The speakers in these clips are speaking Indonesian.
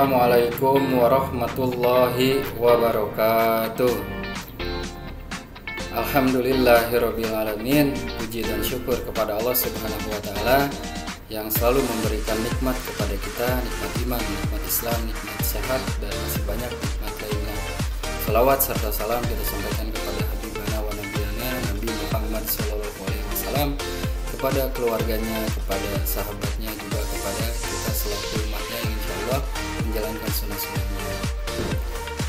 Assalamualaikum warahmatullahi wabarakatuh. Alhamdulillahirrabbilalamin. Puji dan syukur kepada Allah Subhanahu wa Ta'ala yang selalu memberikan nikmat kepada kita, nikmat iman, nikmat Islam, nikmat sehat, dan masih banyak nikmat lainnya. Salawat serta salam kita sampaikan kepada Habibana wa Nabiyana Nabi Muhammad SAW, kepada keluarganya, kepada sahabatnya, juga kepada kita selaku umatnya yang insya Allah menjalankan sunnah-sunnahnya.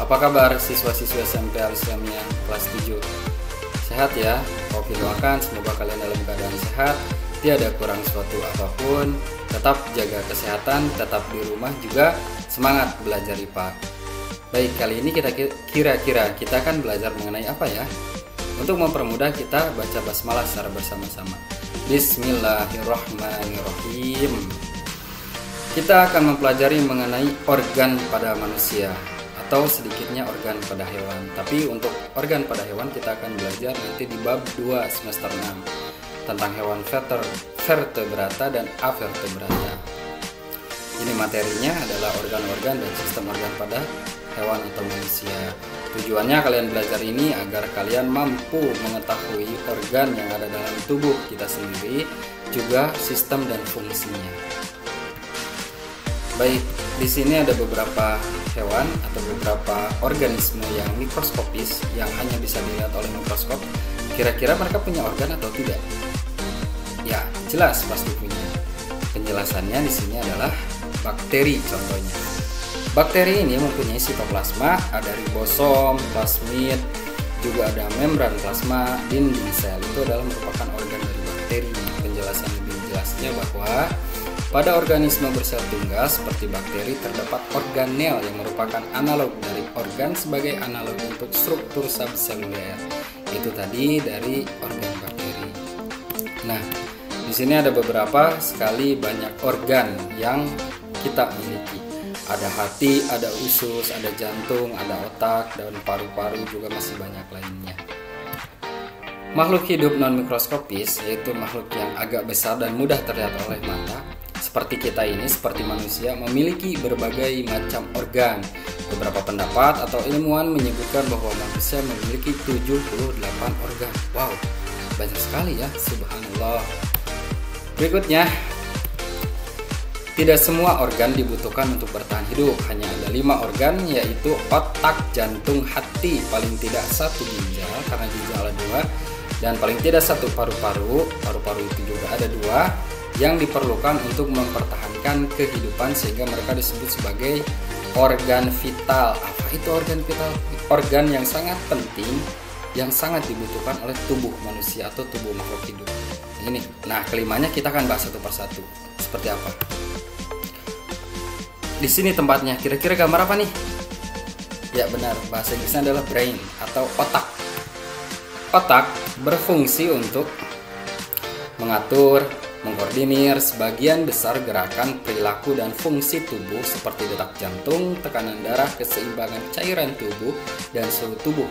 Apa kabar siswa-siswa SMP Al-Islamiyah kelas 7? Sehat ya? Oke, doakan semoga kalian dalam keadaan sehat, tiada kurang suatu apapun, tetap jaga kesehatan, tetap di rumah, juga semangat belajar IPA. Baik, kali ini kira-kira kita akan belajar mengenai apa ya? Untuk mempermudah, kita baca basmalah secara bersama-sama. Bismillahirrahmanirrahim. Kita akan mempelajari mengenai organ pada manusia atau sedikitnya organ pada hewan. Tapi untuk organ pada hewan kita akan belajar nanti di bab 2 semester 6 tentang hewan vertebrata dan avertebrata. Ini materinya adalah organ-organ dan sistem organ pada hewan atau manusia. Tujuannya kalian belajar ini agar kalian mampu mengetahui organ yang ada dalam tubuh kita sendiri, juga sistem dan fungsinya. Baik, di sini ada beberapa hewan atau beberapa organisme yang mikroskopis yang hanya bisa dilihat oleh mikroskop. Kira-kira mereka punya organ atau tidak? Ya, jelas pasti punya. Penjelasannya di sini adalah bakteri contohnya. Bakteri ini mempunyai sitoplasma, ada ribosom, plasmid, juga ada membran plasma, dinding sel. Itu adalah merupakan organ dari bakteri. Penjelasan lebih jelasnya bahwa pada organisme bersel tunggal seperti bakteri terdapat organel yang merupakan analog dari organ sebagai analog untuk struktur subseluler. Itu tadi dari organ bakteri. Nah, di sini ada beberapa sekali banyak organ yang kita miliki. Ada hati, ada usus, ada jantung, ada otak, dan paru-paru, juga masih banyak lainnya. Makhluk hidup non-mikroskopis, yaitu makhluk yang agak besar dan mudah terlihat oleh mata, seperti kita ini, seperti manusia, memiliki berbagai macam organ. Beberapa pendapat atau ilmuwan menyebutkan bahwa manusia memiliki 78 organ. Wow, banyak sekali ya, subhanallah. Berikutnya, tidak semua organ dibutuhkan untuk bertahan hidup. Hanya ada 5 organ, yaitu otak, jantung, hati, paling tidak 1 ginjal karena ginjal ada 2, dan paling tidak 1 paru-paru. Paru-paru itu juga ada 2 yang diperlukan untuk mempertahankan kehidupan, sehingga mereka disebut sebagai organ vital. Apa itu organ vital? Organ yang sangat penting, yang sangat dibutuhkan oleh tubuh manusia atau tubuh makhluk hidup. Ini. Nah, kelimanya kita akan bahas satu persatu. Seperti apa? Di sini tempatnya, kira-kira gambar apa nih? Ya benar, bahasa Inggrisnya adalah brain atau otak. Otak berfungsi untuk mengatur, mengkoordinir sebagian besar gerakan, perilaku, dan fungsi tubuh seperti detak jantung, tekanan darah, keseimbangan cairan tubuh, dan suhu tubuh.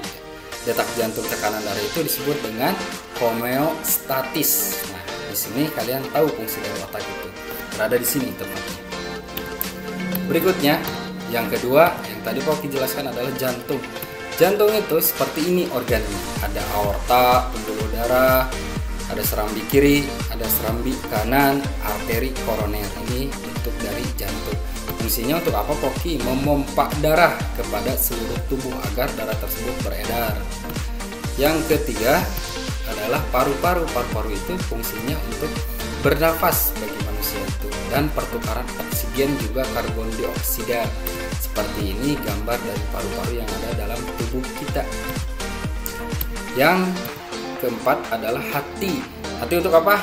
Detak jantung, tekanan darah itu disebut dengan homeostatis. Nah, di sini kalian tahu fungsi dari otak itu. Berada di sini tempatnya. Berikutnya, yang kedua yang tadi Poki jelaskan adalah jantung. Jantung itu seperti ini organnya. Ada aorta, pembuluh darah, ada serambi kiri, ada serambi kanan, arteri koroner. Ini bentuk dari jantung. Fungsinya untuk apa, Poki? Memompa darah kepada seluruh tubuh agar darah tersebut beredar. Yang ketiga adalah paru-paru. Paru-paru itu fungsinya untuk bernafas bagi manusia itu, dan pertukaran oksigen juga karbon dioksida. Seperti ini gambar dari paru-paru yang ada dalam tubuh kita. Yang keempat adalah hati. Hati untuk apa?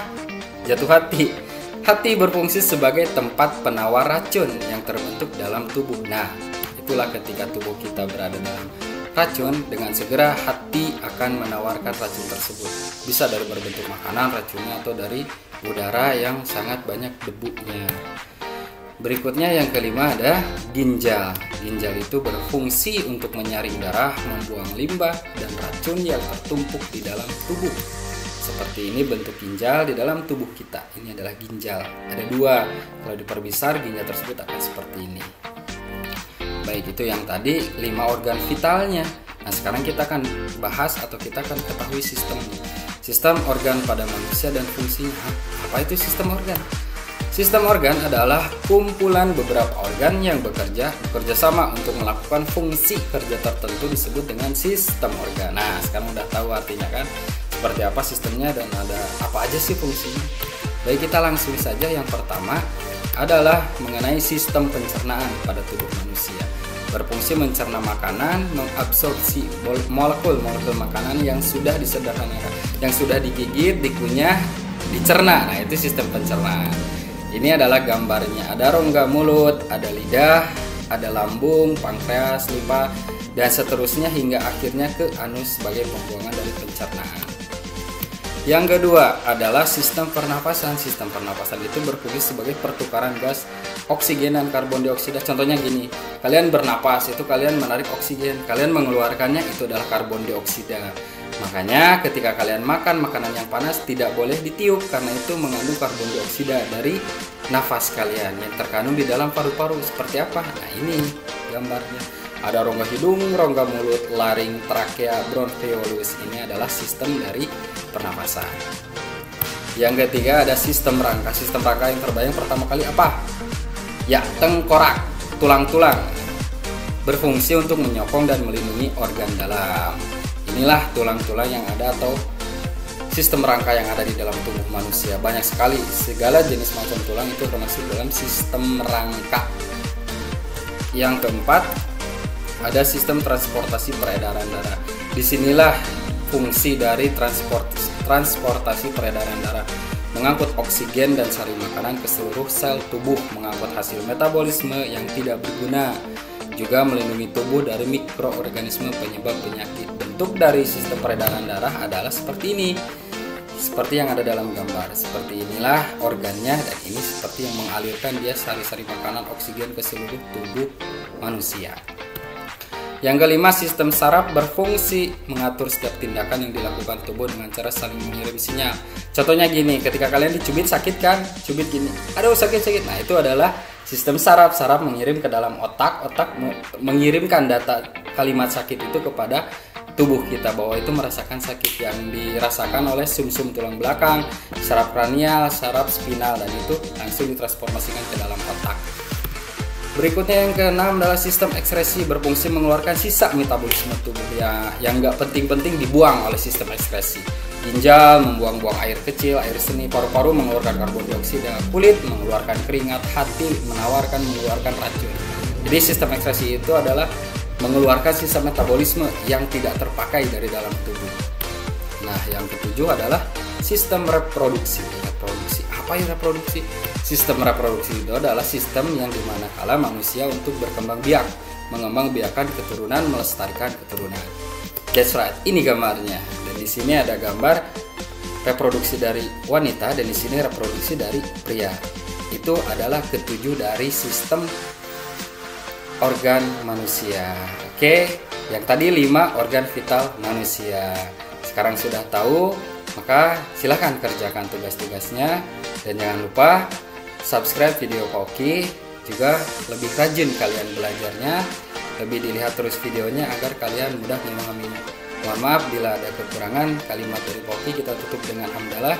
Jatuh hati. Hati berfungsi sebagai tempat penawar racun yang terbentuk dalam tubuh. Nah, itulah ketika tubuh kita berada dalam racun, dengan segera hati akan menawarkan racun tersebut. Bisa dari berbentuk makanan racunnya, atau dari udara yang sangat banyak debunya. Berikutnya yang kelima ada ginjal. Ginjal itu berfungsi untuk menyaring darah, membuang limbah dan racun yang tertumpuk di dalam tubuh. Seperti ini bentuk ginjal di dalam tubuh kita. Ini adalah ginjal. Ada 2. Kalau diperbesar ginjal tersebut akan seperti ini. baik itu yang tadi 5 organ vitalnya. Nah, sekarang kita akan bahas atau kita akan ketahui sistemnya. Sistem organ pada manusia dan fungsinya. Apa itu sistem organ? Sistem organ adalah kumpulan beberapa organ yang bekerja sama untuk melakukan fungsi kerja tertentu disebut dengan sistem organ. Nah, sekarang udah tahu artinya kan? Seperti apa sistemnya dan ada apa aja sih fungsinya. Baik, kita langsung saja. Yang pertama adalah mengenai sistem pencernaan pada tubuh manusia. Berfungsi mencerna makanan, mengabsorpsi molekul-molekul makanan yang sudah disederhanakan, yang sudah digigit, dikunyah, dicerna. Nah, itu sistem pencernaan. Ini adalah gambarnya. Ada rongga mulut, ada lidah, ada lambung, pankreas, limpa, dan seterusnya hingga akhirnya ke anus sebagai pembuangan dari pencernaan. Yang kedua adalah sistem pernapasan. Sistem pernapasan itu berfungsi sebagai pertukaran gas oksigen dan karbon dioksida. Contohnya gini, kalian bernapas itu kalian menarik oksigen, kalian mengeluarkannya itu adalah karbon dioksida. Makanya ketika kalian makan makanan yang panas tidak boleh ditiup karena itu mengandung karbon dioksida dari nafas kalian yang terkandung di dalam paru-paru. Seperti apa? Nah, ini gambarnya. Ada rongga hidung, rongga mulut, laring, trakea, bronchioles. Ini adalah sistem dari pernapasan. Yang ketiga ada sistem rangka. Sistem rangka yang terbayang pertama kali apa? Ya, tengkorak, tulang-tulang. Berfungsi untuk menyokong dan melindungi organ dalam. Inilah tulang-tulang yang ada atau sistem rangka yang ada di dalam tubuh manusia. Banyak sekali, segala jenis macam tulang itu termasuk dalam sistem rangka. Yang keempat, ada sistem transportasi peredaran darah. Disinilah fungsi dari transportasi peredaran darah, mengangkut oksigen dan sari makanan ke seluruh sel tubuh, mengangkut hasil metabolisme yang tidak berguna, juga melindungi tubuh dari mikroorganisme penyebab penyakit. Bentuk dari sistem peredaran darah adalah seperti ini, seperti yang ada dalam gambar. Seperti inilah organnya, dan ini seperti yang mengalirkan dia sari-sari makanan oksigen ke seluruh tubuh manusia. Yang kelima, sistem saraf berfungsi mengatur setiap tindakan yang dilakukan tubuh dengan cara saling mengirim sinyal. Contohnya gini, ketika kalian dicubit sakit kan? Cubit gini, aduh sakit-sakit. Nah, itu adalah sistem saraf. Saraf mengirim ke dalam otak, otak mengirimkan data kalimat sakit itu kepada tubuh kita bahwa itu merasakan sakit yang dirasakan oleh sumsum tulang belakang, saraf kranial, saraf spinal, dan itu langsung ditransformasikan ke dalam otak. Berikutnya yang keenam adalah sistem ekskresi, berfungsi mengeluarkan sisa metabolisme tubuh yang nggak penting-penting dibuang oleh sistem ekskresi. Ginjal membuang-buang air kecil, air seni, paru-paru mengeluarkan karbon dioksida, kulit mengeluarkan keringat, hati mengeluarkan racun. Jadi sistem ekskresi itu adalah mengeluarkan sisa metabolisme yang tidak terpakai dari dalam tubuh. Nah, yang ketujuh adalah sistem reproduksi. Apa yang reproduksi? Sistem reproduksi itu adalah sistem yang dimana kala manusia untuk berkembang biak, mengembang biakan keturunan, melestarikan keturunan. That's right, ini gambarnya. Dan di sini ada gambar reproduksi dari wanita dan di sini reproduksi dari pria. Itu adalah ketujuh dari sistem organ manusia. Oke, yang tadi 5 organ vital manusia. Sekarang sudah tahu, maka silahkan kerjakan tugas-tugasnya dan jangan lupa subscribe video Koki, juga lebih rajin kalian belajarnya, lebih dilihat terus videonya agar kalian mudah memahaminya. Mohon maaf bila ada kekurangan. Kalimat dari Koki kita tutup dengan hamdalah.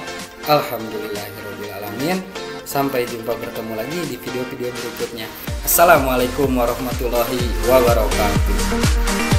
Alhamdulillahirabbil alamin. Sampai jumpa, bertemu lagi di video-video berikutnya. Assalamualaikum warahmatullahi wabarakatuh.